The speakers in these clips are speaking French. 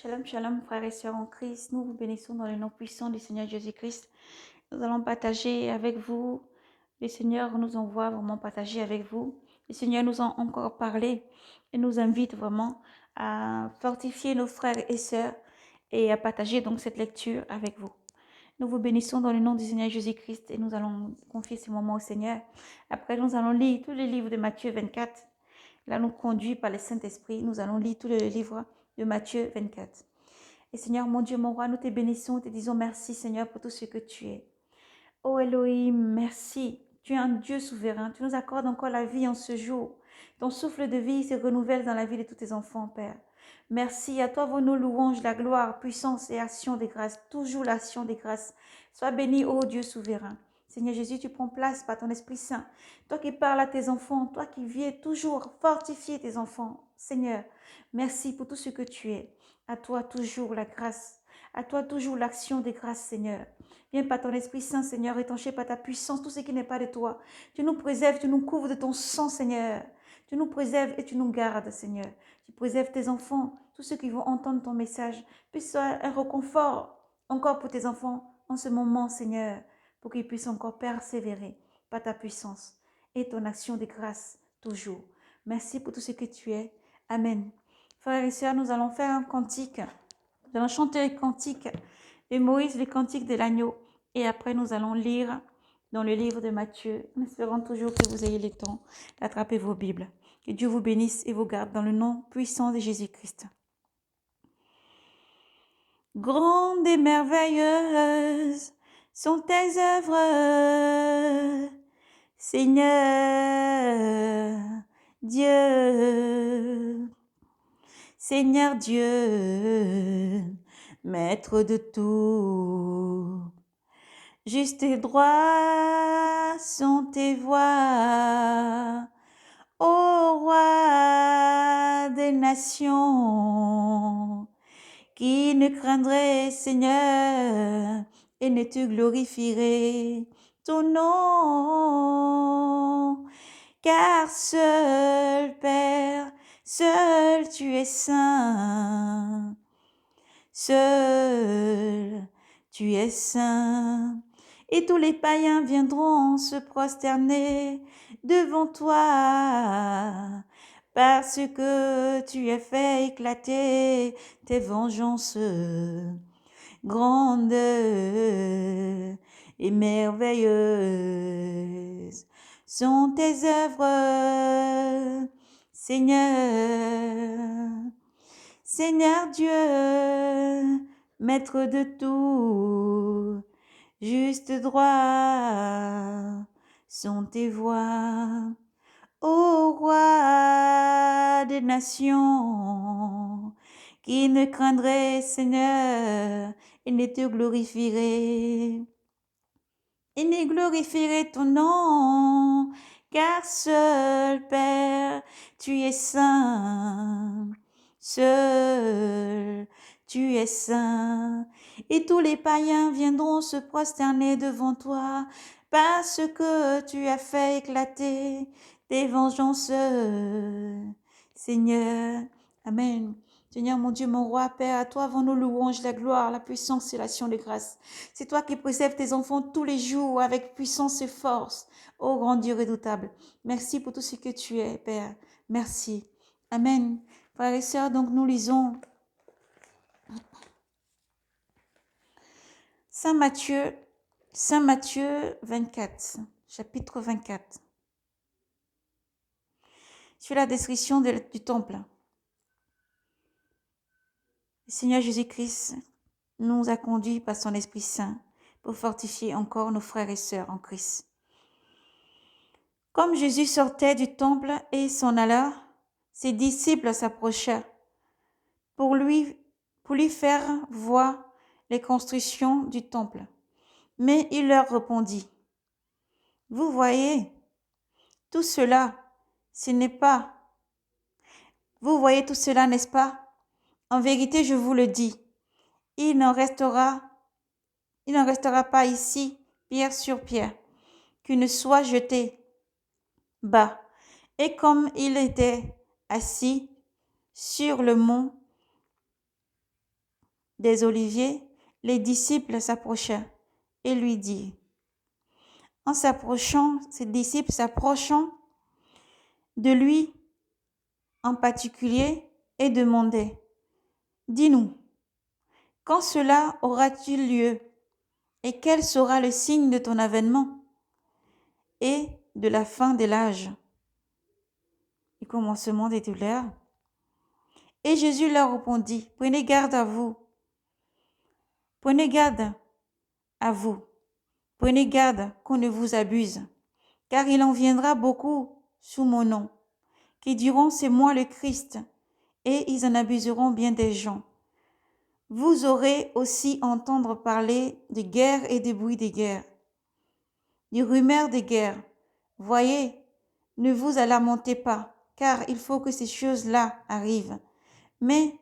Shalom, shalom, frères et sœurs en Christ. Nous vous bénissons dans le nom puissant du Seigneur Jésus-Christ. Nous allons partager avec vous. Le Seigneur nous envoie vraiment partager avec vous. Le Seigneur nous a encore parlé et nous invite vraiment à fortifier nos frères et sœurs et à partager donc cette lecture avec vous. Nous vous bénissons dans le nom du Seigneur Jésus-Christ et nous allons confier ce moment au Seigneur. Après, nous allons lire tous les livres de Matthieu 24. Là, nous conduit par le Saint-Esprit. Nous allons lire tous les livres de Matthieu 24. Et Seigneur, mon Dieu, mon roi, nous te bénissons, te disons merci, Seigneur, pour tout ce que tu es. Oh Elohim, merci. Tu es un Dieu souverain. Tu nous accordes encore la vie en ce jour. Ton souffle de vie se renouvelle dans la vie de tous tes enfants, Père. Merci. À toi vos nos louanges, la gloire, puissance et action des grâces. Toujours l'action des grâces. Sois béni, ô Dieu souverain. Seigneur Jésus, tu prends place par ton Esprit Saint. Toi qui parles à tes enfants, toi qui viens toujours fortifier tes enfants. Seigneur, merci pour tout ce que tu es. À toi toujours la grâce. À toi toujours l'action des grâces, Seigneur. Viens par ton Esprit Saint, Seigneur, étancher par ta puissance tout ce qui n'est pas de toi. Tu nous préserves, tu nous couvres de ton sang, Seigneur. Tu nous préserves et tu nous gardes, Seigneur. Tu préserves tes enfants, tous ceux qui vont entendre ton message. Puisse soit un réconfort encore pour tes enfants en ce moment, Seigneur, pour qu'ils puissent encore persévérer par ta puissance et ton action de grâce toujours. Merci pour tout ce que tu es. Amen. Frères et sœurs, nous allons faire un cantique. Nous allons chanter le cantique de Moïse, le cantique de l'agneau. Et après, nous allons lire dans le livre de Matthieu, en espérant toujours que vous ayez le temps d'attraper vos Bibles. Que Dieu vous bénisse et vous garde dans le nom puissant de Jésus-Christ. Grandes et merveilleuses sont tes œuvres, Seigneur Dieu. Seigneur Dieu, maître de tout. Juste et droit sont tes voies, ô roi des nations, qui ne craindrait, Seigneur, et ne te glorifierait ton nom, car seul, Père, seul tu es saint, seul tu es saint. Et tous les païens viendront se prosterner devant toi, parce que tu as fait éclater tes vengeances grandes et merveilleuses sont tes œuvres, Seigneur. Seigneur Dieu, maître de tout, juste droit sont tes voies, ô roi des nations, qui ne craindrait, Seigneur, et ne te glorifierait, et ne glorifierait ton nom, car seul, Père, tu es saint. Seul, tu es saint, et tous les païens viendront se prosterner devant toi, parce que tu as fait éclater tes vengeances, Seigneur. Amen. Seigneur, mon Dieu, mon roi, Père, à toi vont nos louanges, la gloire, la puissance et l'action de grâce. C'est toi qui préserves tes enfants tous les jours avec puissance et force, ô grand Dieu redoutable. Merci pour tout ce que tu es, Père. Merci. Amen. Frères et sœurs, donc nous lisons Saint Matthieu 24, chapitre 24. Sur la description du temple. Le Seigneur Jésus-Christ nous a conduits par son Esprit Saint pour fortifier encore nos frères et sœurs en Christ. Comme Jésus sortait du temple et s'en alla, ses disciples s'approchèrent pour lui faire voir les constructions du temple. Mais il leur répondit, « Vous voyez, tout cela, vous voyez tout cela, n'est-ce pas? En vérité, je vous le dis, il n'en restera pas ici, pierre sur pierre, qui ne soit jeté bas. » Et comme il était assis sur le mont, des Oliviers, les disciples s'approchèrent et lui dirent, en s'approchant, ses disciples s'approchant de lui en particulier et demandaient, dis-nous, quand cela aura-t-il lieu et quel sera le signe de ton avènement et de la fin de l'âge, du commencement des douleurs? Et Jésus leur répondit, prenez garde à vous, prenez garde à vous, prenez garde qu'on ne vous abuse, car il en viendra beaucoup sous mon nom, qui diront c'est moi le Christ, et ils en abuseront bien des gens. Vous aurez aussi entendre parler de guerre et de bruit de guerre, des rumeurs de guerre. Voyez, ne vous lamentez pas, car il faut que ces choses-là arrivent. Mais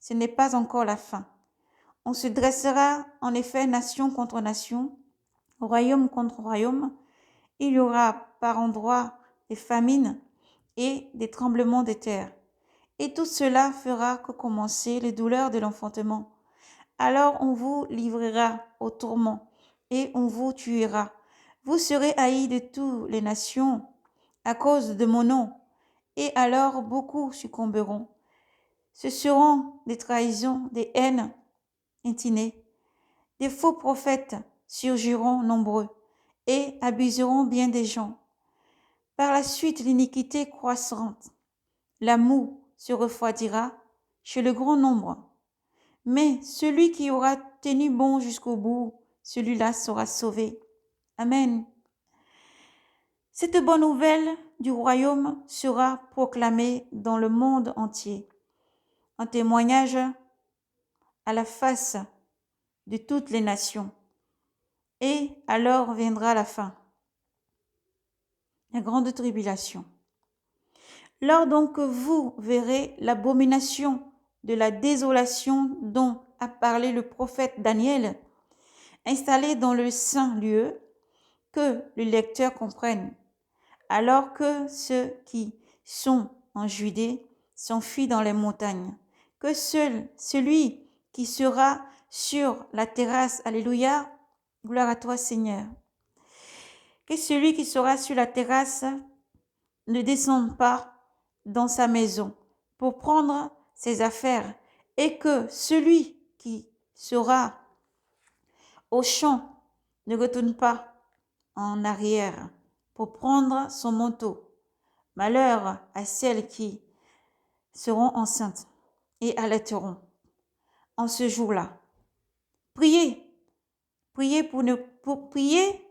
ce n'est pas encore la fin. On se dressera en effet nation contre nation, royaume contre royaume. Il y aura par endroits des famines et des tremblements de terre. Et tout cela fera que commencer les douleurs de l'enfantement. Alors on vous livrera au tourment et on vous tuera. Vous serez haïs de toutes les nations à cause de mon nom, et alors beaucoup succomberont. Ce seront des trahisons, des haines intinées. Des faux prophètes surgiront nombreux et abuseront bien des gens. Par la suite, l'iniquité croissante, l'amour se refroidira chez le grand nombre. Mais celui qui aura tenu bon jusqu'au bout, celui-là sera sauvé. Amen. Cette bonne nouvelle du royaume sera proclamée dans le monde entier, en témoignage à la face de toutes les nations. Et alors viendra la fin, la grande tribulation. Lors donc que vous verrez l'abomination de la désolation dont a parlé le prophète Daniel, installé dans le saint lieu, que le lecteur comprenne, alors que ceux qui sont en Judée s'enfuient dans les montagnes, que seul celui qui sera sur la terrasse, alléluia, gloire à toi Seigneur, que celui qui sera sur la terrasse ne descende pas dans sa maison pour prendre ses affaires, et que celui qui sera au champ ne retourne pas en arrière pour prendre son manteau. Malheur à celles qui seront enceintes et allaiteront en ce jour-là. Priez, priez priez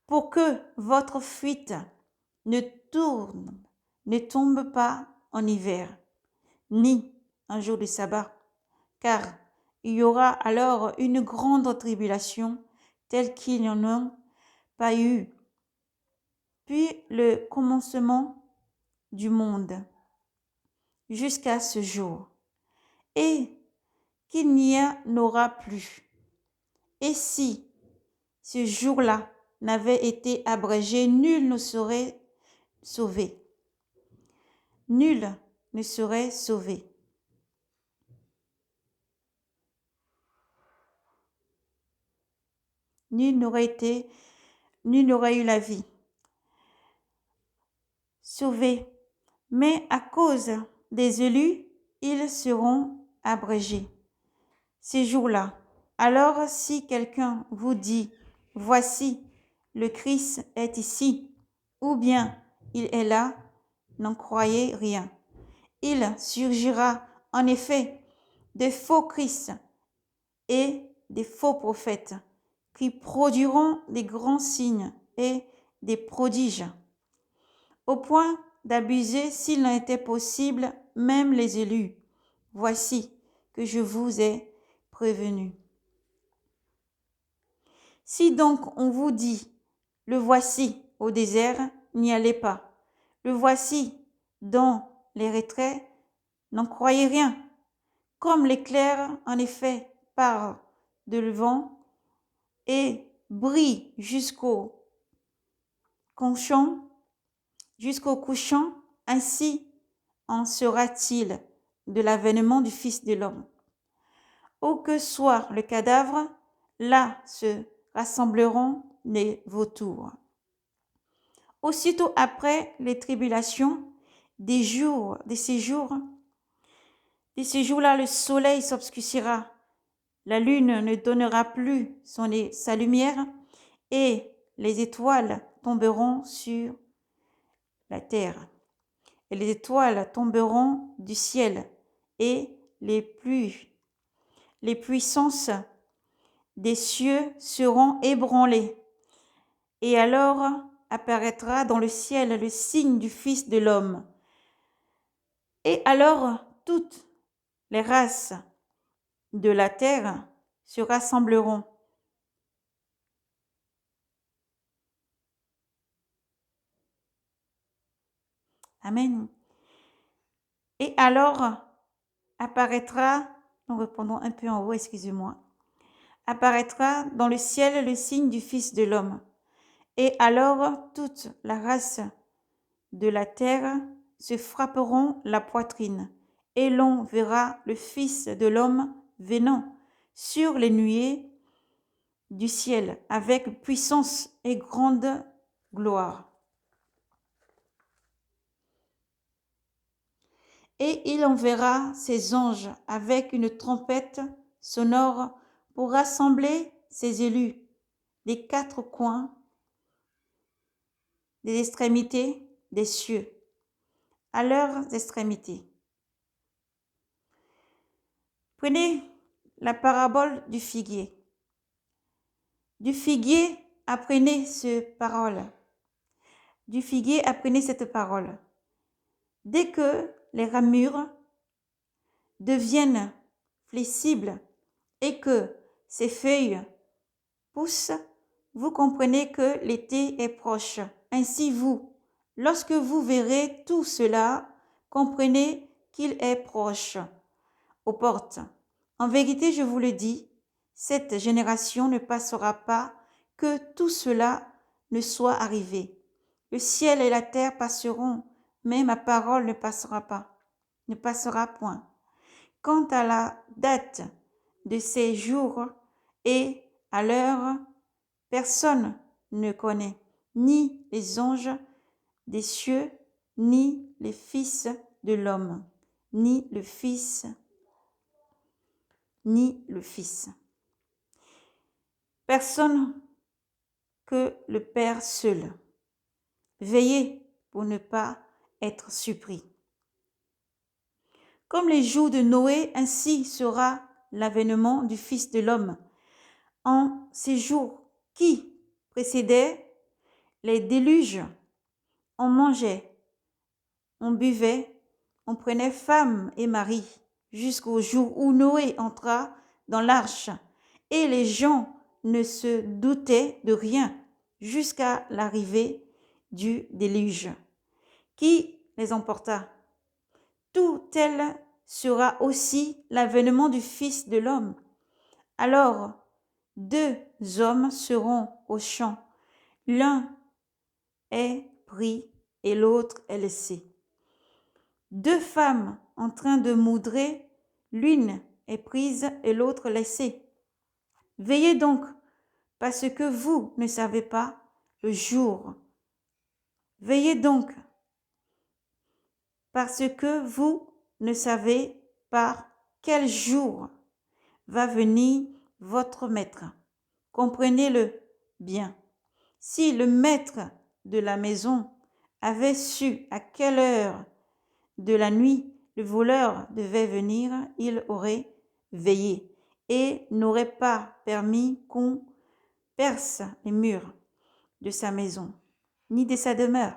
pour que votre fuite ne tombe pas en hiver, ni un jour de sabbat, car il y aura alors une grande tribulation telle qu'il n'y en a pas eu puis le commencement du monde jusqu'à ce jour, et qu'il n'y en aura plus. Et si ce jour-là n'avait été abrégé, nul ne serait sauvé. Nul ne serait sauvé. Nul n'aurait eu la vie. Sauvés, mais à cause des élus, ils seront abrégés. Ces jours-là, alors si quelqu'un vous dit, voici, le Christ est ici, ou bien il est là, n'en croyez rien. Il surgira en effet des faux Christ et des faux prophètes qui produiront des grands signes et des prodiges, au point d'abuser, s'il n'en était possible, même les élus. Voici que je vous ai prévenu. Si donc on vous dit, le voici au désert, n'y allez pas. Le voici dans les retraits, n'en croyez rien. Comme l'éclair, en effet, part de le vent et brille jusqu'au couchant, ainsi en sera-t-il de l'avènement du Fils de l'homme. Où que soit le cadavre, là se rassembleront les vautours. Aussitôt après les tribulations, des ces jours-là, le soleil s'obscurcira, la lune ne donnera plus sa lumière, et les étoiles tomberont sur la terre. Et les étoiles tomberont du ciel, et les puissances des cieux seront ébranlées. Et alors apparaîtra dans le ciel le signe du Fils de l'homme. Et alors toutes les races de la terre se rassembleront. Amen. Et alors apparaîtra, nous répondons un peu en haut, excusez-moi, apparaîtra dans le ciel le signe du Fils de l'homme. Et alors toute la race de la terre se frapperont la poitrine, et l'on verra le Fils de l'homme venant sur les nuées du ciel avec puissance et grande gloire. Et il enverra ses anges avec une trompette sonore pour rassembler ses élus des quatre coins des extrémités des cieux, à leurs extrémités. Prenez la parabole du figuier. Du figuier, apprenez cette parole. Du figuier, apprenez cette parole. Dès que les ramures deviennent flexibles et que ces feuilles poussent, vous comprenez que l'été est proche. Ainsi vous, lorsque vous verrez tout cela, comprenez qu'il est proche, aux portes. En vérité, je vous le dis, cette génération ne passera pas que tout cela ne soit arrivé. Le ciel et la terre passeront, mais ma parole ne passera pas, ne passera point. Quant à la date de ces jours et à l'heure, personne ne connaît, ni les anges des cieux, ni les fils de l'homme, ni le Fils, ni le Fils. Personne que le Père seul. Veillez pour ne pas être surpris. Comme les jours de Noé, ainsi sera l'avènement du Fils de l'homme. En ces jours qui précédaient les déluges, on mangeait, on buvait, on prenait femme et mari, jusqu'au jour où Noé entra dans l'arche, et les gens ne se doutaient de rien jusqu'à l'arrivée du déluge, qui les emporta. Tout tel sera aussi l'avènement du Fils de l'homme. Alors, deux hommes seront au champ, l'un est pris et l'autre est laissé. Deux femmes en train de moudrer, l'une est prise et l'autre laissée. Veillez donc, parce que vous ne savez pas le jour. Veillez donc, parce que vous ne savez pas quel jour va venir votre maître. Comprenez-le bien. Si le maître de la maison avait su à quelle heure de la nuit le voleur devait venir, il aurait veillé et n'aurait pas permis qu'on perce les murs de sa maison, ni de sa demeure.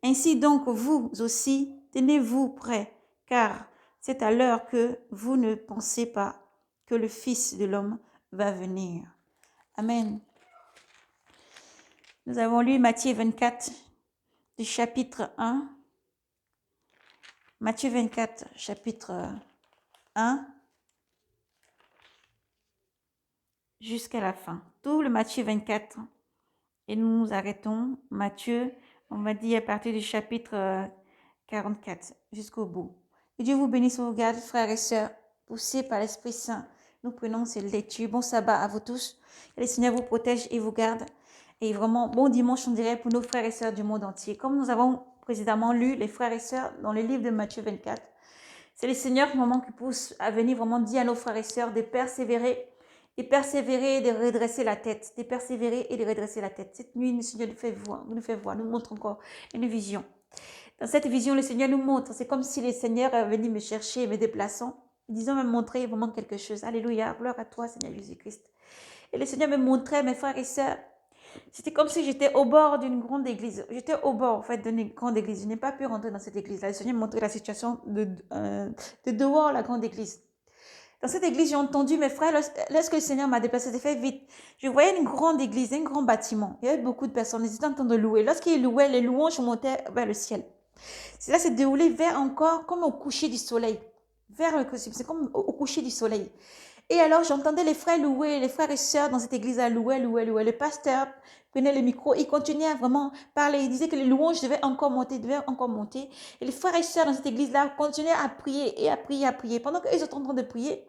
Ainsi donc, vous aussi, tenez-vous prêts, car c'est à l'heure que vous ne pensez pas que le Fils de l'homme va venir. Amen. Nous avons lu Matthieu 24, du chapitre 1. Matthieu 24, chapitre 1, jusqu'à la fin. Tout le Matthieu 24. Et nous nous arrêtons, Matthieu, on va dire à partir du chapitre 44, jusqu'au bout. Que Dieu vous bénisse, vous garde, frères et sœurs. poussés par l'Esprit Saint, nous prenons ces lectures. Bon sabbat à vous tous. Que le Seigneur vous protège et vous garde. Et vraiment, bon dimanche, on dirait, pour nos frères et sœurs du monde entier. Comme nous avons précédemment lu, les frères et sœurs, dans le livre de Matthieu 24, c'est le Seigneur vraiment qui pousse à venir vraiment dire à nos frères et sœurs de persévérer et de redresser la tête, de persévérer et de redresser la tête. Cette nuit, le Seigneur nous fait voir, nous montre encore une vision. Dans cette vision, le Seigneur nous montre, c'est comme si le Seigneur est venu me chercher, me déplaçant, disant me montrer vraiment quelque chose. Alléluia, gloire à toi, Seigneur Jésus-Christ. Et le Seigneur me montrait, mes frères et sœurs, c'était comme si j'étais au bord d'une grande église. J'étais au bord, en fait, d'une grande église. Je n'ai pas pu rentrer dans cette église-là. Le Seigneur m'a montré la situation de dehors, la grande église. Dans cette église, j'ai entendu mes frères, lorsque le Seigneur m'a déplacé, j'ai fait vite. Je voyais une grande église, un grand bâtiment. Il y avait beaucoup de personnes, ils étaient en train de louer. Lorsqu'ils louaient, les louanges montaient vers le ciel. Cela s'est déroulé vers encore, comme au coucher du soleil. C'est comme au coucher du soleil. Et alors, j'entendais les frères louer, les frères et sœurs dans cette église-là louer. Le pasteur prenait le micro, il continuait à vraiment parler. Il disait que les louanges devaient encore monter. Et les frères et sœurs dans cette église-là continuaient à prier et à prier, à prier. Pendant qu'ils étaient en train de prier,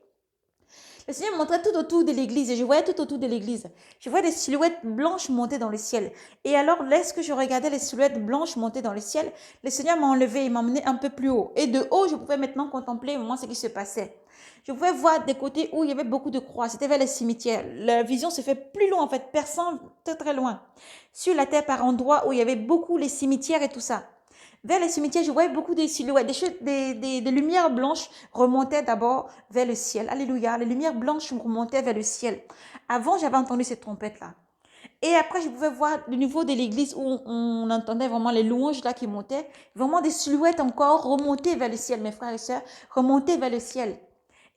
le Seigneur me montrait tout autour de l'église et je voyais tout autour de l'église. Je voyais des silhouettes blanches monter dans le ciel. Et alors, lorsque je regardais les silhouettes blanches monter dans le ciel, le Seigneur m'a enlevé, il m'a emmené un peu plus haut. Et de haut, je pouvais maintenant contempler vraiment ce qui se passait. Je pouvais voir des côtés où il y avait beaucoup de croix. C'était vers les cimetières. La vision se fait plus loin, en fait, perçant très très loin. Sur la terre, par endroits où il y avait beaucoup les cimetières et tout ça. Vers les cimetières, je voyais beaucoup de silhouettes, des lumières blanches remontaient d'abord vers le ciel. Alléluia, les lumières blanches remontaient vers le ciel. Avant, j'avais entendu ces trompettes-là. Et après, je pouvais voir le niveau de l'église où on entendait vraiment les louanges là qui montaient. Vraiment des silhouettes encore remontées vers le ciel, mes frères et sœurs, remontées vers le ciel.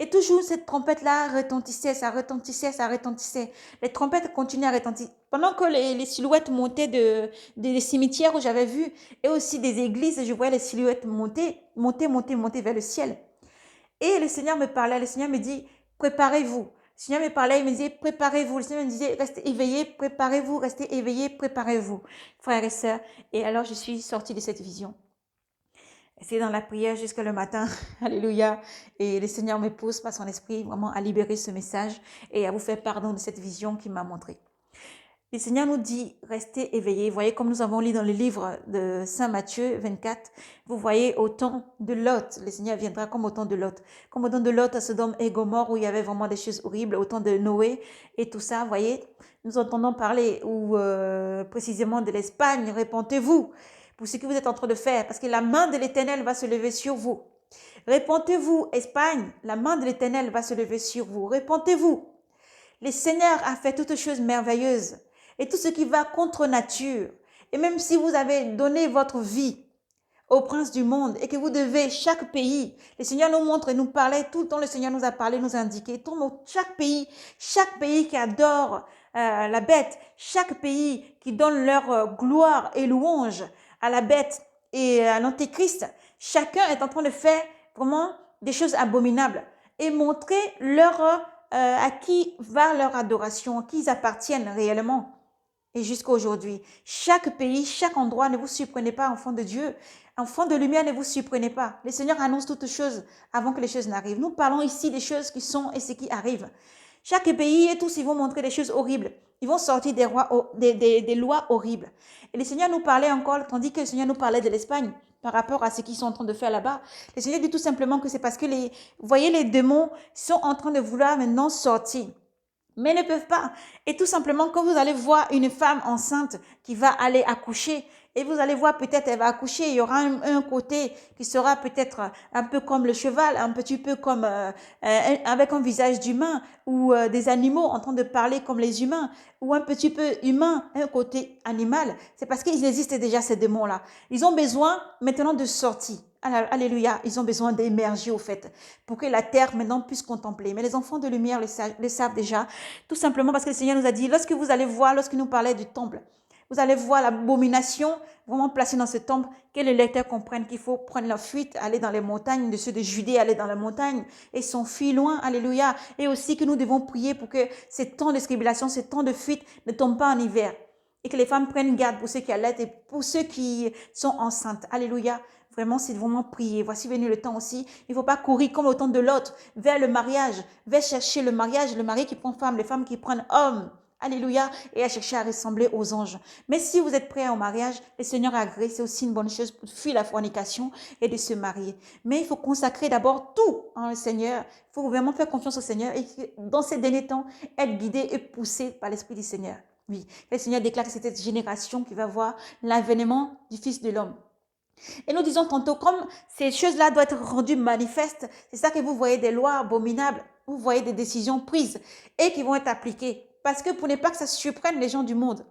Et toujours cette trompette-là retentissait, ça retentissait, ça retentissait. Les trompettes continuaient à retentir. Pendant que les silhouettes montaient des cimetières où j'avais vu, et aussi des églises, je voyais les silhouettes monter vers le ciel. Et le Seigneur me parlait, le Seigneur me dit, préparez-vous. Le Seigneur me parlait, il me disait, préparez-vous. Le Seigneur me disait, restez éveillés, préparez-vous, restez éveillés, préparez-vous, frères et sœurs. Et alors, je suis sortie de cette vision. C'est dans la prière jusqu'à le matin. Alléluia. Et le Seigneur me pousse par son esprit vraiment à libérer ce message et à vous faire pardon de cette vision qu'il m'a montrée. Le Seigneur nous dit, restez éveillés. Vous voyez, comme nous avons lu dans le livre de Saint Matthieu 24, vous voyez au temps de Lot. Le Seigneur viendra comme au temps de Lot. Comme au temps de Lot à Sodome et Gomorrhe où il y avait vraiment des choses horribles, au temps de Noé et tout ça. Vous voyez, nous entendons parler ou précisément de l'Espagne. Répentez-vous pour ce que vous êtes en train de faire, parce que la main de l'Éternel va se lever sur vous. Répentez-vous, Espagne, la main de l'Éternel va se lever sur vous. Répentez-vous. Le Seigneur a fait toutes choses merveilleuses et tout ce qui va contre nature. Et même si vous avez donné votre vie au prince du monde et que vous devez chaque pays, le Seigneur nous montre et nous parlait, tout le temps le Seigneur nous a parlé, nous a indiqué, chaque pays qui adore la bête, chaque pays qui donne leur gloire et louange à la bête et à l'antéchrist, chacun est en train de faire vraiment des choses abominables et montrer à qui va leur adoration, à qui ils appartiennent réellement. Et jusqu'à aujourd'hui, chaque pays, chaque endroit, ne vous surprenez pas, enfants de Dieu. Enfants de lumière, ne vous surprenez pas. Le Seigneur annonce toutes choses avant que les choses n'arrivent. Nous parlons ici des choses qui sont et ce qui arrivent. Chaque pays et tous, ils vont montrer des choses horribles. Ils vont sortir des lois horribles. Et le Seigneur nous parlait encore, tandis que le Seigneur nous parlait de l'Espagne par rapport à ce qu'ils sont en train de faire là-bas. Le Seigneur dit tout simplement que c'est parce que vous voyez, les démons sont en train de vouloir maintenant sortir. Mais ne peuvent pas. Et tout simplement, quand vous allez voir une femme enceinte qui va aller accoucher, et vous allez voir peut-être elle va accoucher, il y aura un côté qui sera peut-être un peu comme le cheval, un petit peu comme avec un visage d'humain, ou des animaux en train de parler comme les humains, ou un petit peu humain, un côté animal. C'est parce qu'il existe déjà ces démons-là. Ils ont besoin maintenant de sortir. Alléluia, ils ont besoin d'émerger au fait, pour que la terre maintenant puisse contempler. Mais les enfants de lumière le savent déjà, tout simplement parce que le Seigneur nous a dit, lorsque vous allez voir, lorsqu'il nous parlait du temple, vous allez voir l'abomination vraiment placée dans ce temple, que les lecteurs comprennent qu'il faut prendre la fuite, aller dans les montagnes, de ceux de Judée, aller dans la montagne et s'enfuir loin, alléluia. Et aussi que nous devons prier pour que ces temps de tribulation, ces temps de fuite ne tombent pas en hiver. Et que les femmes prennent garde pour ceux qui allaitent et pour ceux qui sont enceintes. Alléluia. vraiment, c'est vraiment prier. Voici venu le temps aussi. Il ne faut pas courir comme au temps de l'autre vers le mariage, vers chercher le mariage, le mari qui prend femme, les femmes qui prennent homme. Alléluia, et à chercher à ressembler aux anges. Mais si vous êtes prêts au mariage, le Seigneur a agréé, c'est aussi une bonne chose pour fuir la fornication et de se marier. Mais il faut consacrer d'abord tout en le Seigneur. Il faut vraiment faire confiance au Seigneur et dans ces derniers temps, être guidé et poussé par l'Esprit du Seigneur. Oui, le Seigneur déclare que c'est cette génération qui va voir l'avènement du Fils de l'homme. Et nous disons tantôt, comme ces choses-là doivent être rendues manifestes, c'est ça que vous voyez des lois abominables, vous voyez des décisions prises et qui vont être appliquées. Parce que pour ne pas que ça surprenne les gens du monde.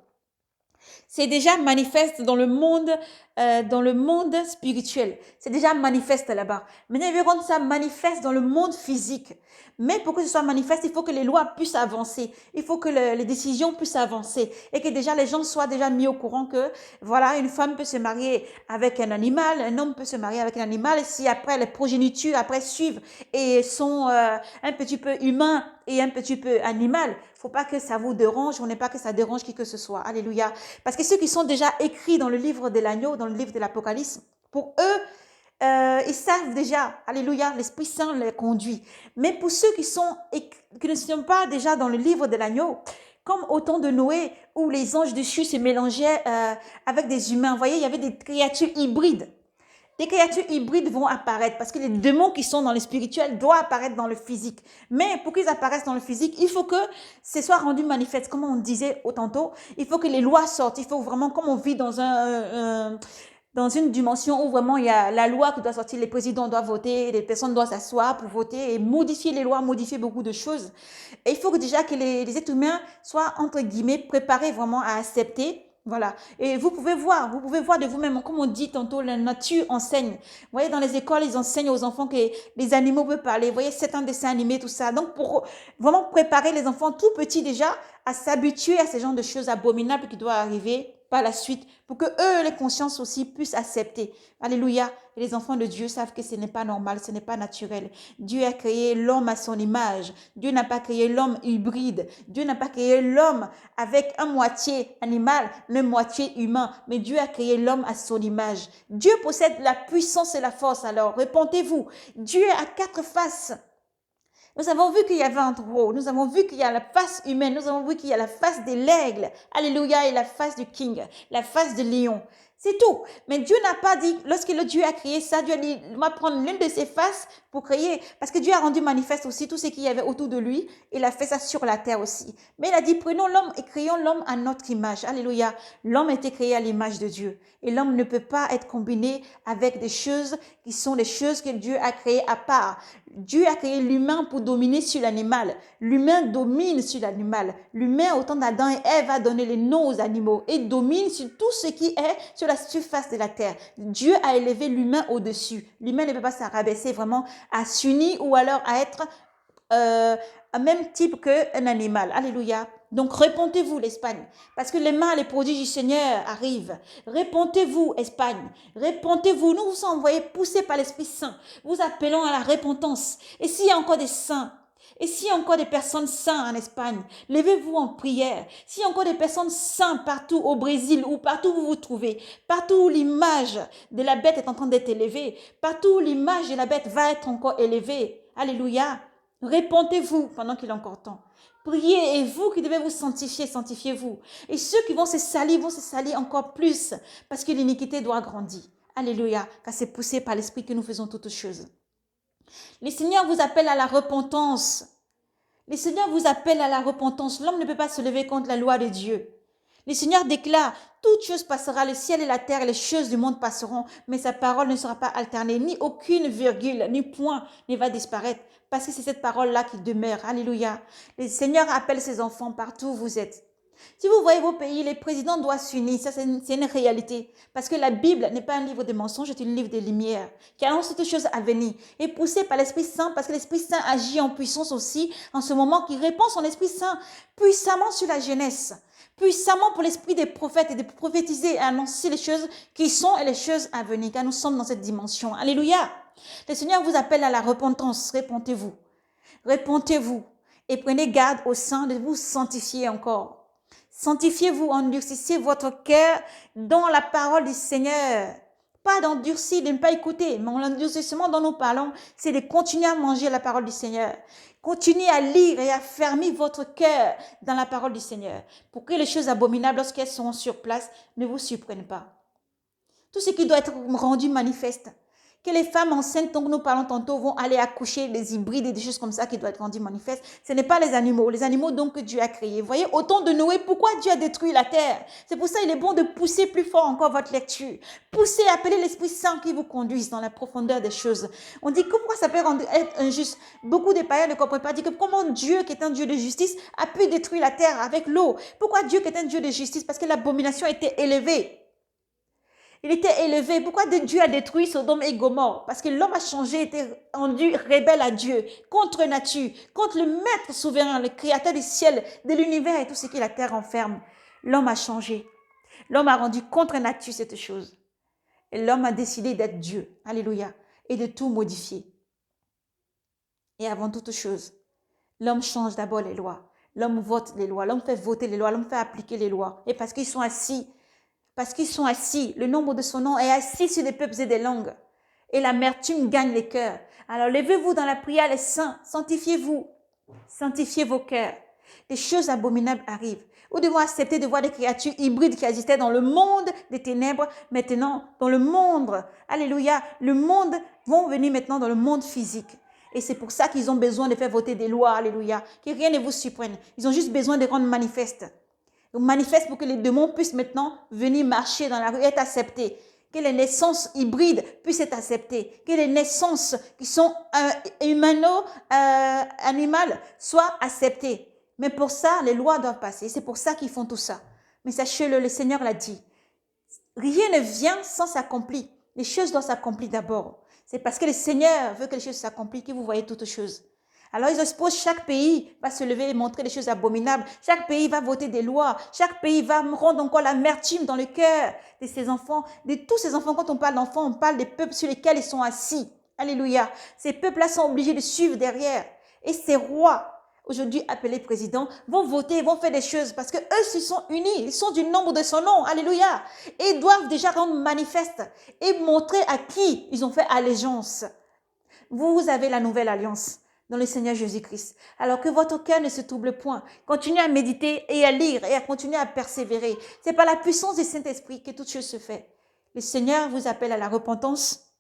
C'est déjà manifeste dans le monde spirituel. C'est déjà manifeste là-bas. Maintenant, il veut rendre ça manifeste dans le monde physique. Mais pour que ce soit manifeste, il faut que les lois puissent avancer. Il faut que les décisions puissent avancer. Et que déjà les gens soient déjà mis au courant que, voilà, une femme peut se marier avec un animal, un homme peut se marier avec un animal. Et si après les progénitures, après suivent et sont un petit peu humains et un petit peu animal, faut pas que ça vous dérange, on n'est pas que ça dérange qui que ce soit. Alléluia. Parce que ceux qui sont déjà écrits dans le livre de l'agneau, dans le livre de l'Apocalypse, pour eux, ils savent déjà, alléluia, l'Esprit Saint les conduit. Mais pour ceux qui ne sont pas déjà dans le livre de l'agneau, comme au temps de Noé, où les anges dessus se mélangeaient avec des humains, vous voyez, il y avait des créatures hybrides. Des créatures hybrides vont apparaître parce que les démons qui sont dans le spirituel doivent apparaître dans le physique. Mais pour qu'ils apparaissent dans le physique, il faut que ce soit rendu manifeste. Comme on disait tantôt, il faut que les lois sortent. Il faut vraiment, comme on vit dans une dimension où vraiment il y a la loi qui doit sortir, les présidents doivent voter, les personnes doivent s'asseoir pour voter et modifier les lois, modifier beaucoup de choses. Et il faut que déjà que les êtres humains soient, entre guillemets, préparés vraiment à accepter. Voilà. Et vous pouvez voir de vous-même, comme on dit tantôt, la nature enseigne. Vous voyez, dans les écoles, ils enseignent aux enfants que les animaux peuvent parler. Vous voyez, c'est un dessin animé, tout ça. Donc, pour vraiment préparer les enfants tout petits déjà à s'habituer à ce genre de choses abominables qui doivent arriver par la suite, pour que eux, les consciences aussi, puissent accepter. Alléluia. Et les enfants de Dieu savent que ce n'est pas normal, ce n'est pas naturel. Dieu a créé l'homme à son image. Dieu n'a pas créé l'homme hybride. Dieu n'a pas créé l'homme avec un moitié animal, une moitié humain. Mais Dieu a créé l'homme à son image. Dieu possède la puissance et la force. Alors, répondez-vous. Dieu a 4 faces. Nous avons vu qu'il y avait un trône, nous avons vu qu'il y a la face humaine, nous avons vu qu'il y a la face de l'aigle, alléluia, et la face du king, la face de lion. C'est tout. Mais Dieu n'a pas dit, lorsque le Dieu a créé ça, Dieu a dit, on va prendre l'une de ses faces pour créer. Parce que Dieu a rendu manifeste aussi tout ce qu'il y avait autour de lui. Il a fait ça sur la terre aussi. Mais il a dit, prenons l'homme et créons l'homme à notre image. Alléluia. L'homme a été créé à l'image de Dieu. Et l'homme ne peut pas être combiné avec des choses qui sont des choses que Dieu a créées à part. Dieu a créé l'humain pour dominer sur l'animal. L'humain domine sur l'animal. L'humain, au temps d'Adam et Ève, a donné les noms aux animaux et domine sur tout ce qui est sur la surface de la terre. Dieu a élevé l'humain au-dessus. L'humain ne peut pas s'arabaisser vraiment à s'unir ou alors à être un même type qu'un animal. Alléluia. Donc, répondez-vous, l'Espagne, parce que les mains, les prodiges du Seigneur arrivent. Répondez-vous, Espagne. Répondez-vous. Nous vous envoyés poussés par l'Esprit Saint. Vous appelons à la repentance. Et s'il y a encore des saints, et s'il y a encore des personnes saintes en Espagne, levez-vous en prière. S'il y a encore des personnes saintes partout au Brésil ou partout où vous vous trouvez, partout où l'image de la bête est en train d'être élevée, partout où l'image de la bête va être encore élevée. Alléluia. Répondez-vous pendant qu'il est encore temps. Priez et vous qui devez vous sanctifier, sanctifiez-vous. Et ceux qui vont se salir encore plus parce que l'iniquité doit grandir. Alléluia, car c'est poussé par l'Esprit que nous faisons toutes choses. Le Seigneur vous appelle à la repentance. Le Seigneur vous appelle à la repentance. L'homme ne peut pas se lever contre la loi de Dieu. Le Seigneur déclare, toute chose passera, le ciel et la terre et les choses du monde passeront, mais sa parole ne sera pas alternée, ni aucune virgule, ni point ne va disparaître, parce que c'est cette parole-là qui demeure. Alléluia. Le Seigneur appelle ses enfants partout où vous êtes. Si vous voyez vos pays, les présidents doivent s'unir, ça c'est une réalité. Parce que la Bible n'est pas un livre de mensonges, c'est un livre de lumière, qui annonce toutes choses à venir. Et poussé par l'Esprit Saint, parce que l'Esprit Saint agit en puissance aussi, en ce moment, qui répand son Esprit Saint puissamment sur la jeunesse, puissamment pour l'esprit des prophètes et de prophétiser et annoncer les choses qui sont et les choses à venir, car nous sommes dans cette dimension. Alléluia. Le Seigneur vous appelle à la repentance, répentez-vous. Répentez-vous et prenez garde au sein de vous sanctifier encore. Sanctifiez-vous, endurcissez votre cœur dans la parole du Seigneur. Pas d'endurci, de ne pas écouter, mais l'endurcissement dont nous parlons, c'est de continuer à manger la parole du Seigneur. Continuez à lire et à fermer votre cœur dans la parole du Seigneur pour que les choses abominables, lorsqu'elles sont sur place, ne vous surprennent pas. Tout ce qui doit être rendu manifeste. Que les femmes enceintes dont nous parlons tantôt vont aller accoucher, des hybrides et des choses comme ça qui doivent être rendues manifestes. Ce n'est pas les animaux donc que Dieu a créés. Vous voyez, au temps de Noé, pourquoi Dieu a détruit la terre? C'est pour ça qu'il est bon de pousser plus fort encore votre lecture. Poussez, appelez l'Esprit Saint qui vous conduise dans la profondeur des choses. On dit que pourquoi ça peut être injuste? Beaucoup de païens ne comprennent pas. Dit que comment Dieu, qui est un Dieu de justice, a pu détruire la terre avec l'eau? Pourquoi Dieu, qui est un Dieu de justice? Parce que l'abomination était élevée. Il était élevé. Pourquoi Dieu a détruit Sodome et Gomorrhe? Parce que l'homme a changé, était rendu rebelle à Dieu, contre nature, contre le maître souverain, le créateur du ciel, de l'univers et tout ce que la terre renferme. L'homme a changé. L'homme a rendu contre nature cette chose. Et l'homme a décidé d'être Dieu. Alléluia. Et de tout modifier. Et avant toute chose, l'homme change d'abord les lois. L'homme vote les lois. L'homme fait voter les lois. L'homme fait appliquer les lois. Et parce qu'ils sont assis, le nombre de son nom est assis sur les peuples et des langues. Et l'amertume gagne les cœurs. Alors levez-vous dans la prière, les saints, sanctifiez-vous, sanctifiez vos cœurs. Des choses abominables arrivent. Nous devons accepter de voir des créatures hybrides qui existaient dans le monde des ténèbres, maintenant dans le monde, alléluia, le monde vont venir maintenant dans le monde physique. Et c'est pour ça qu'ils ont besoin de faire voter des lois, alléluia, que rien ne vous surprenne. Ils ont juste besoin de rendre manifeste. Donc manifeste pour que les démons puissent maintenant venir marcher dans la rue et être acceptés. Que les naissances hybrides puissent être acceptées. Que les naissances qui sont humano-animales soient acceptées. Mais pour ça, les lois doivent passer. C'est pour ça qu'ils font tout ça. Mais sachez-le, le Seigneur l'a dit. Rien ne vient sans s'accomplir. Les choses doivent s'accomplir d'abord. C'est parce que le Seigneur veut que les choses s'accomplissent que vous voyez toutes choses. Alors ils exposent, chaque pays va se lever et montrer des choses abominables. Chaque pays va voter des lois. Chaque pays va rendre encore l'amertume dans le cœur de ses enfants. De tous ces enfants, quand on parle d'enfants, on parle des peuples sur lesquels ils sont assis. Alléluia. Ces peuples-là sont obligés de suivre derrière. Et ces rois, aujourd'hui appelés présidents, vont voter, vont faire des choses parce que eux, ils sont unis. Ils sont du nombre de son nom. Alléluia. Et ils doivent déjà rendre manifeste et montrer à qui ils ont fait allégeance. Vous avez la nouvelle alliance dans le Seigneur Jésus-Christ. Alors que votre cœur ne se trouble point. Continuez à méditer et à lire et à continuer à persévérer. C'est par la puissance du Saint-Esprit que toute chose se fait. Le Seigneur vous appelle à la repentance.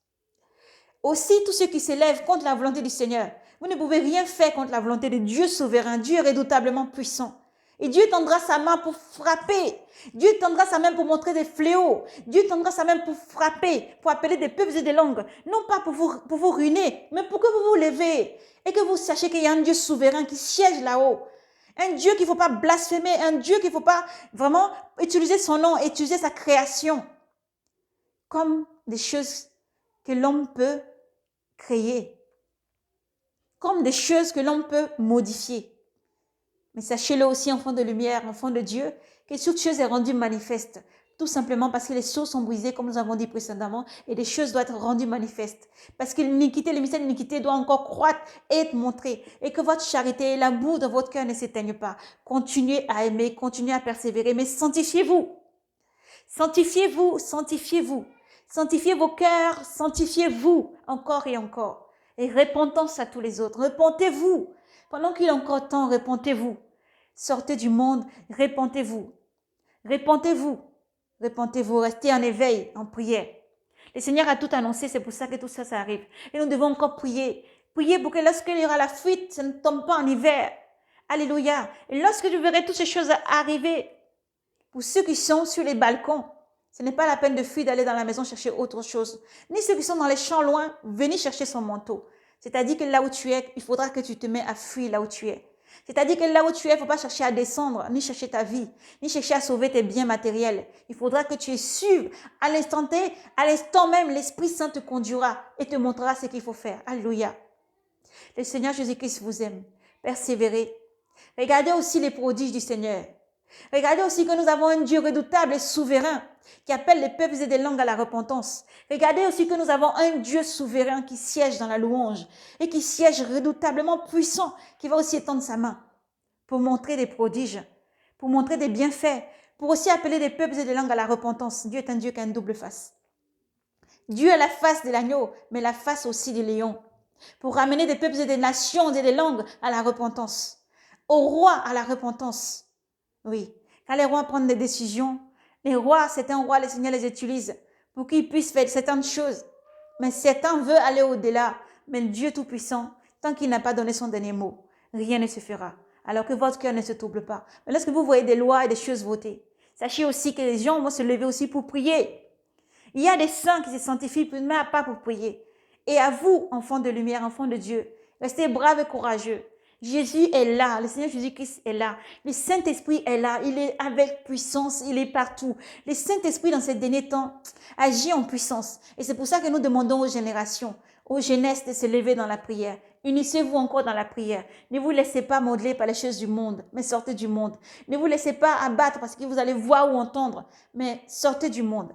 Aussi, tous ceux qui s'élèvent contre la volonté du Seigneur, vous ne pouvez rien faire contre la volonté de Dieu souverain. Dieu est redoutablement puissant. Et Dieu tendra sa main pour frapper. Dieu tendra sa main pour montrer des fléaux. Dieu tendra sa main pour frapper, pour appeler des peuples et des langues. Non pas pour vous ruiner, mais pour que vous vous levez. Et que vous sachiez qu'il y a un Dieu souverain qui siège là-haut. Un Dieu qu'il ne faut pas blasphémer. Un Dieu qu'il ne faut pas vraiment utiliser son nom, utiliser sa création. Comme des choses que l'homme peut créer. Comme des choses que l'homme peut modifier. Mais sachez-le aussi, enfants de lumière, enfants de Dieu, que toute chose est rendue manifeste. Tout simplement parce que les choses sont brisées, comme nous avons dit précédemment, et des choses doivent être rendues manifestes. Parce que l'iniquité, le mystère de l'iniquité doit encore croître et être montré. Et que votre charité et l'amour dans votre cœur ne s'éteignent pas. Continuez à aimer, continuez à persévérer, mais sanctifiez-vous. Sanctifiez-vous, sanctifiez-vous. Sanctifiez vos cœurs, sanctifiez-vous encore et encore. Et repentance à tous les autres. Repentez-vous. Pendant qu'il est encore temps, repentez-vous. Sortez du monde, repentez-vous. Repentez-vous. Repentez-vous. Restez en éveil, en prière. Le Seigneur a tout annoncé, c'est pour ça que tout ça, ça arrive. Et nous devons encore prier. Prier pour que lorsqu'il y aura la fuite, ça ne tombe pas en hiver. Alléluia. Et lorsque je verrai toutes ces choses arriver, pour ceux qui sont sur les balcons, ce n'est pas la peine de fuir, d'aller dans la maison chercher autre chose. Ni ceux qui sont dans les champs loin, venez chercher son manteau. C'est-à-dire que là où tu es, il faudra que tu te mets à fuir là où tu es. C'est-à-dire que là où tu es, il ne faut pas chercher à descendre, ni chercher ta vie, ni chercher à sauver tes biens matériels. Il faudra que tu suives à l'instant T, à l'instant même, l'Esprit Saint te conduira et te montrera ce qu'il faut faire. Alléluia. Le Seigneur Jésus-Christ vous aime. Persévérez. Regardez aussi les prodiges du Seigneur. Regardez aussi que nous avons un Dieu redoutable et souverain qui appelle les peuples et des langues à la repentance. Regardez aussi que nous avons un Dieu souverain qui siège dans la louange et qui siège redoutablement puissant, qui va aussi étendre sa main pour montrer des prodiges, pour montrer des bienfaits, pour aussi appeler des peuples et des langues à la repentance. Dieu est un Dieu qui a une double face. Dieu a la face de l'agneau, mais la face aussi du lion, pour ramener des peuples et des nations et des langues à la repentance, au roi à la repentance. Oui, quand les rois prennent des décisions, les rois, certains rois, le Seigneur les utilise pour qu'ils puissent faire certaines choses. Mais Satan veut aller au-delà. Mais Dieu Tout-Puissant, tant qu'il n'a pas donné son dernier mot, rien ne se fera. Alors que votre cœur ne se trouble pas. Mais lorsque vous voyez des lois et des choses votées, sachez aussi que les gens vont se lever aussi pour prier. Il y a des saints qui se sanctifient, mais pas pour prier. Et à vous, enfants de lumière, enfants de Dieu, restez braves et courageux. Jésus est là, le Seigneur Jésus-Christ est là, le Saint-Esprit est là, il est avec puissance, il est partout. Le Saint-Esprit dans ces derniers temps agit en puissance. Et c'est pour ça que nous demandons aux générations, aux jeunesses de se lever dans la prière. Unissez-vous encore dans la prière. Ne vous laissez pas modeler par les choses du monde, mais sortez du monde. Ne vous laissez pas abattre parce que vous allez voir ou entendre, mais sortez du monde.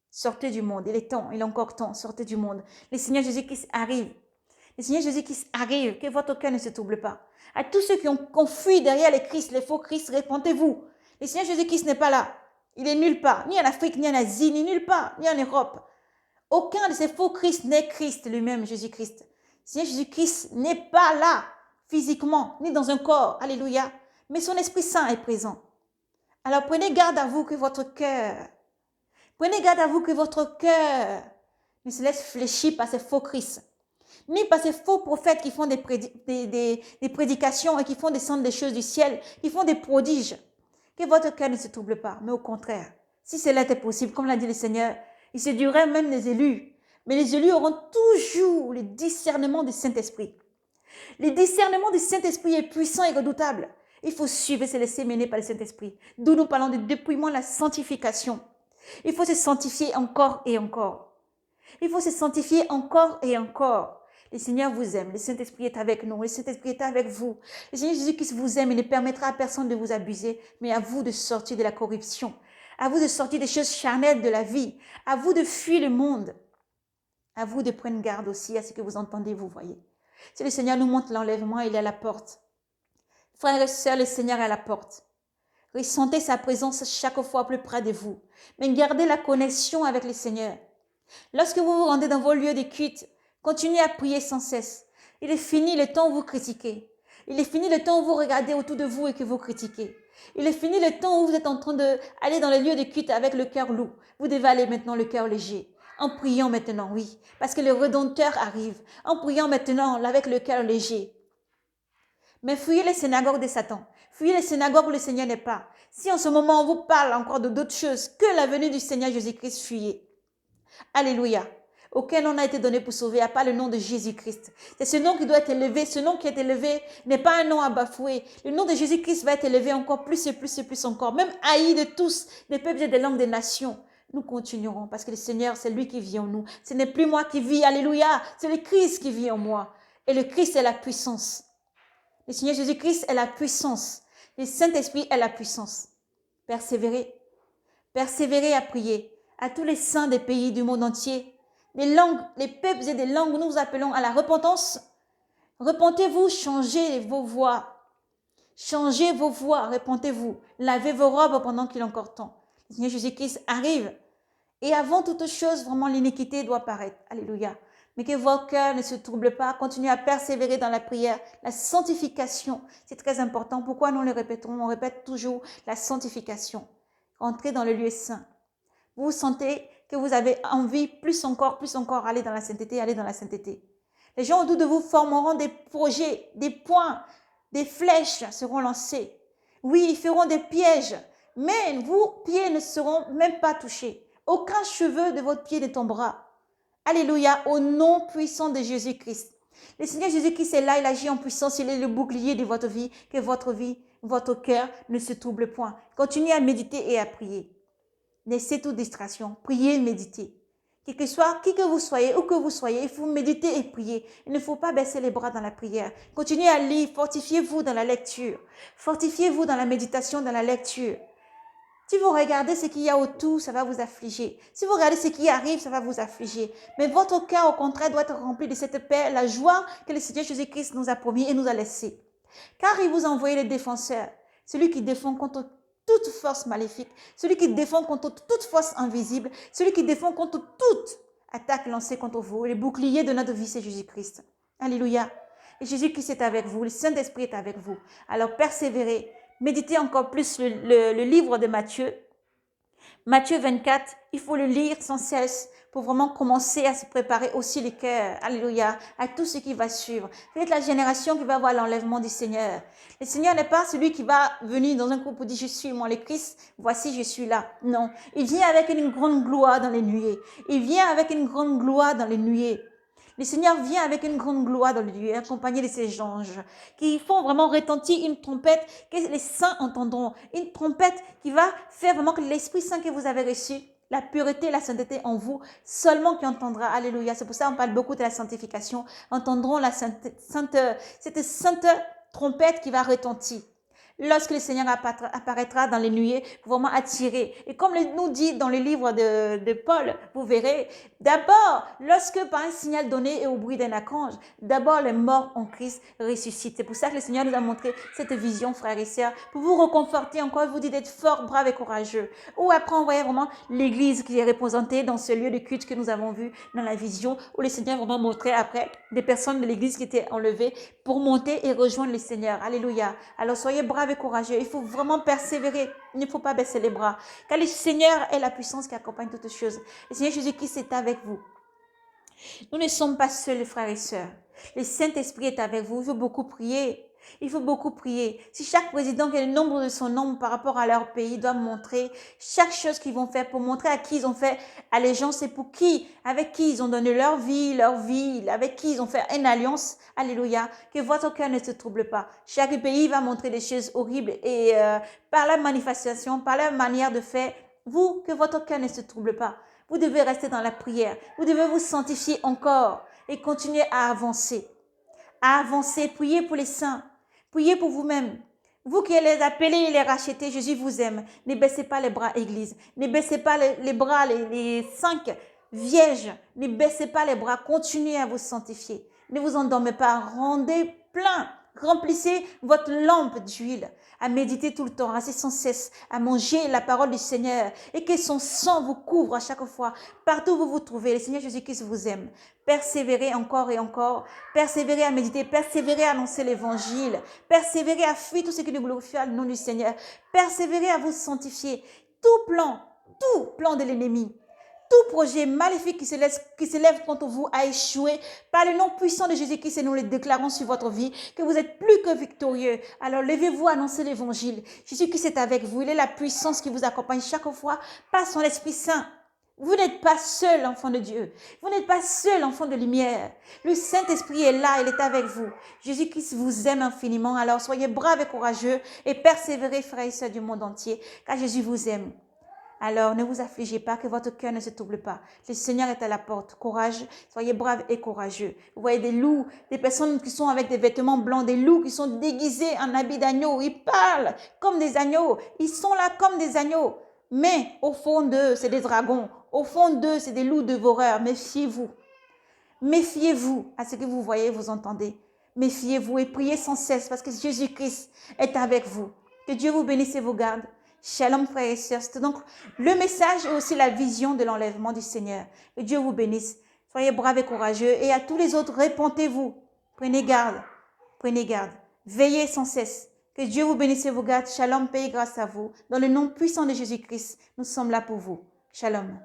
Sortez du monde, il est temps, il est encore temps, sortez du monde. Le Seigneur Jésus-Christ arrive. Le Seigneur Jésus-Christ arrive, que votre cœur ne se trouble pas. À tous ceux qui ont fui derrière les Christ, les faux Christ, répentez-vous. Le Seigneur Jésus-Christ n'est pas là. Il est nulle part, ni en Afrique, ni en Asie, ni nulle part, ni en Europe. Aucun de ces faux Christ n'est Christ lui-même, Jésus-Christ. Le Seigneur Jésus-Christ n'est pas là, physiquement, ni dans un corps, alléluia. Mais son Esprit Saint est présent. Alors prenez garde à vous que votre cœur, prenez garde à vous que votre cœur ne se laisse fléchir par ces faux Christ, ni par ces faux prophètes qui font des prédications et qui font descendre des choses du ciel, qui font des prodiges. Que votre cœur ne se trouble pas, mais au contraire, si cela était possible, comme l'a dit le Seigneur, il séduirait même les élus. Mais les élus auront toujours le discernement du Saint-Esprit. Le discernement du Saint-Esprit est puissant et redoutable. Il faut suivre et se laisser mener par le Saint-Esprit. D'où nous parlons de dépouillement, la sanctification. Il faut se sanctifier encore et encore. Il faut se sanctifier encore et encore. Le Seigneur vous aime, le Saint-Esprit est avec nous, le Saint-Esprit est avec vous. Le Seigneur Jésus-Christ vous aime et ne permettra à personne de vous abuser, mais à vous de sortir de la corruption, à vous de sortir des choses charnelles de la vie, à vous de fuir le monde, à vous de prendre garde aussi à ce que vous entendez, vous voyez. Si le Seigneur nous montre l'enlèvement, il est à la porte. Frères et sœurs, le Seigneur est à la porte. Ressentez sa présence chaque fois plus près de vous, mais gardez la connexion avec le Seigneur. Lorsque vous vous rendez dans vos lieux de culte, continuez à prier sans cesse. Il est fini le temps où vous critiquez. Il est fini le temps où vous regardez autour de vous et que vous critiquez. Il est fini le temps où vous êtes en train d'aller dans les lieux de culte avec le cœur lourd. Vous devez aller maintenant le cœur léger. En priant maintenant, oui, parce que le Rédempteur arrive. En priant maintenant avec le cœur léger. Mais fuyez les synagogues de Satan. Fuyez les synagogues où le Seigneur n'est pas. Si en ce moment on vous parle encore de d'autres choses que la venue du Seigneur Jésus-Christ, fuyez. Alléluia. Auquel nom a été donné pour sauver, à part le nom de Jésus-Christ. C'est ce nom qui doit être élevé. Ce nom qui est élevé n'est pas un nom à bafouer. Le nom de Jésus-Christ va être élevé encore plus et plus et plus encore. Même haï de tous, des peuples et des langues des nations. Nous continuerons parce que le Seigneur, c'est lui qui vit en nous. Ce n'est plus moi qui vis. Alléluia. C'est le Christ qui vit en moi. Et le Christ est la puissance. Le Seigneur Jésus-Christ est la puissance. Le Saint-Esprit est la puissance. Persévérez. Persévérez à prier. À tous les saints des pays du monde entier, les langues, les peuples et des langues, nous vous appelons à la repentance. Repentez-vous, changez vos voies. Changez vos voies, repentez-vous. Lavez vos robes pendant qu'il est encore temps. Le Seigneur Jésus-Christ arrive. Et avant toute chose, vraiment, l'iniquité doit paraître. Alléluia. Mais que vos cœurs ne se troublent pas. Continuez à persévérer dans la prière. La sanctification, c'est très important. Pourquoi nous le répétons? On répète toujours la sanctification. Entrez dans le lieu saint. Vous sentez que vous avez envie plus encore, aller dans la sainteté, aller dans la sainteté. Les gens autour de vous formeront des projets, des points, des flèches seront lancées. Oui, ils feront des pièges, mais vos pieds ne seront même pas touchés. Aucun cheveu de votre pied ne tombera. Alléluia, au nom puissant de Jésus-Christ. Le Seigneur Jésus-Christ est là, il agit en puissance, il est le bouclier de votre vie, que votre vie, votre cœur ne se trouble point. Continuez à méditer et à prier. Laissez toute distraction. Priez et méditez. Qui que vous soyez, où que vous soyez, il faut méditer et prier. Il ne faut pas baisser les bras dans la prière. Continuez à lire. Fortifiez-vous dans la lecture. Fortifiez-vous dans la méditation, dans la lecture. Si vous regardez ce qu'il y a autour, ça va vous affliger. Si vous regardez ce qui arrive, ça va vous affliger. Mais votre cœur, au contraire, doit être rempli de cette paix, la joie que le Seigneur Jésus-Christ nous a promis et nous a laissé. Car il vous a envoyé le défenseur, celui qui défend contre toute force maléfique, celui qui défend contre toute force invisible, celui qui défend contre toute attaque lancée contre vous. Le bouclier de notre vie, c'est Jésus-Christ. Alléluia. Et Jésus-Christ est avec vous. Le Saint-Esprit est avec vous. Alors persévérez. Méditez encore plus le livre de Matthieu. Matthieu 24, il faut le lire sans cesse pour vraiment commencer à se préparer aussi les cœurs, alléluia, à tout ce qui va suivre. Vous êtes la génération qui va voir l'enlèvement du Seigneur. Le Seigneur n'est pas celui qui va venir dans un groupe pour dire je suis moi le Christ, voici je suis là. Non, il vient avec une grande gloire dans les nuées. Il vient avec une grande gloire dans les nuées. Le Seigneur vient avec une grande gloire dans le lieu, accompagné de ses anges, qui font vraiment retentir une trompette que les saints entendront. Une trompette qui va faire vraiment que l'Esprit Saint que vous avez reçu, la pureté et la sainteté en vous, seulement qui entendra. Alléluia. C'est pour ça qu'on parle beaucoup de la sanctification. Entendront cette sainte trompette qui va retentir. Lorsque le Seigneur apparaîtra dans les nuées, pour vraiment attirer. Et comme nous dit dans le livre de Paul, vous verrez, d'abord, lorsque par un signal donné et au bruit d'un archange, d'abord les morts en Christ ressuscitent. C'est pour ça que le Seigneur nous a montré cette vision, frères et sœurs, pour vous reconforter encore, vous dire d'être fort, brave et courageux. Ou après, on voyait vraiment l'Église qui est représentée dans ce lieu de culte que nous avons vu dans la vision, où le Seigneur vraiment montrait après des personnes de l'Église qui étaient enlevées pour monter et rejoindre le Seigneur. Alléluia. Alors soyez braves et courageux. Il faut vraiment persévérer. Il ne faut pas baisser les bras. Car le Seigneur est la puissance qui accompagne toutes choses. Le Seigneur Jésus-Christ est avec vous. Nous ne sommes pas seuls, frères et sœurs. Le Saint-Esprit est avec vous. Il faut beaucoup prier. Il faut beaucoup prier. Si chaque président qui a le nombre de son nombre par rapport à leur pays doit montrer chaque chose qu'ils vont faire pour montrer à qui ils ont fait allégeance et pour qui, avec qui ils ont donné leur vie, avec qui ils ont fait une alliance. Alléluia. Que votre cœur ne se trouble pas. Chaque pays va montrer des choses horribles et par la manifestation, par la manière de faire, vous, que votre cœur ne se trouble pas. Vous devez rester dans la prière. Vous devez vous sanctifier encore et continuer à avancer. À avancer, priez pour les saints. Priez pour vous-même. Vous qui les appelez et les rachetez, Jésus vous aime. Ne baissez pas les bras, Église. Ne baissez pas les bras, les 5 vierges. Ne baissez pas les bras. Continuez à vous sanctifier. Ne vous endormez pas. Rendez plein. Remplissez votre lampe d'huile. À méditer tout le temps, restez sans cesse, à manger la parole du Seigneur et que son sang vous couvre à chaque fois. Partout où vous vous trouvez, le Seigneur Jésus-Christ vous aime. Persévérez encore et encore. Persévérez à méditer. Persévérez à annoncer l'évangile. Persévérez à fuir tout ce qui ne glorifie pas le nom du Seigneur. Persévérez à vous sanctifier. Tout plan de l'ennemi, tout projet maléfique qui s'élève contre vous a échoué par le nom puissant de Jésus-Christ et nous le déclarons sur votre vie que vous êtes plus que victorieux. Alors levez-vous, annoncez l'évangile. Jésus-Christ est avec vous. Il est la puissance qui vous accompagne chaque fois par son Esprit Saint. Vous n'êtes pas seul, enfant de Dieu. Vous n'êtes pas seul, enfant de lumière. Le Saint-Esprit est là, il est avec vous. Jésus-Christ vous aime infiniment. Alors soyez braves et courageux et persévérez, frères et sœurs du monde entier, car Jésus vous aime. Alors, ne vous affligez pas, que votre cœur ne se trouble pas. Le Seigneur est à la porte. Courage, soyez braves et courageux. Vous voyez des loups, des personnes qui sont avec des vêtements blancs, des loups qui sont déguisés en habits d'agneaux. Ils parlent comme des agneaux. Ils sont là comme des agneaux. Mais au fond d'eux, c'est des dragons. Au fond d'eux, c'est des loups dévoreurs. Méfiez-vous. Méfiez-vous à ce que vous voyez, vous entendez. Méfiez-vous et priez sans cesse parce que Jésus-Christ est avec vous. Que Dieu vous bénisse et vous garde. Shalom, frères et sœurs. C'est donc le message et aussi la vision de l'enlèvement du Seigneur. Que Dieu vous bénisse. Soyez braves et courageux. Et à tous les autres, répondez-vous. Prenez garde. Prenez garde. Veillez sans cesse. Que Dieu vous bénisse et vous garde. Shalom, paix et grâce à vous. Dans le nom puissant de Jésus-Christ, nous sommes là pour vous. Shalom.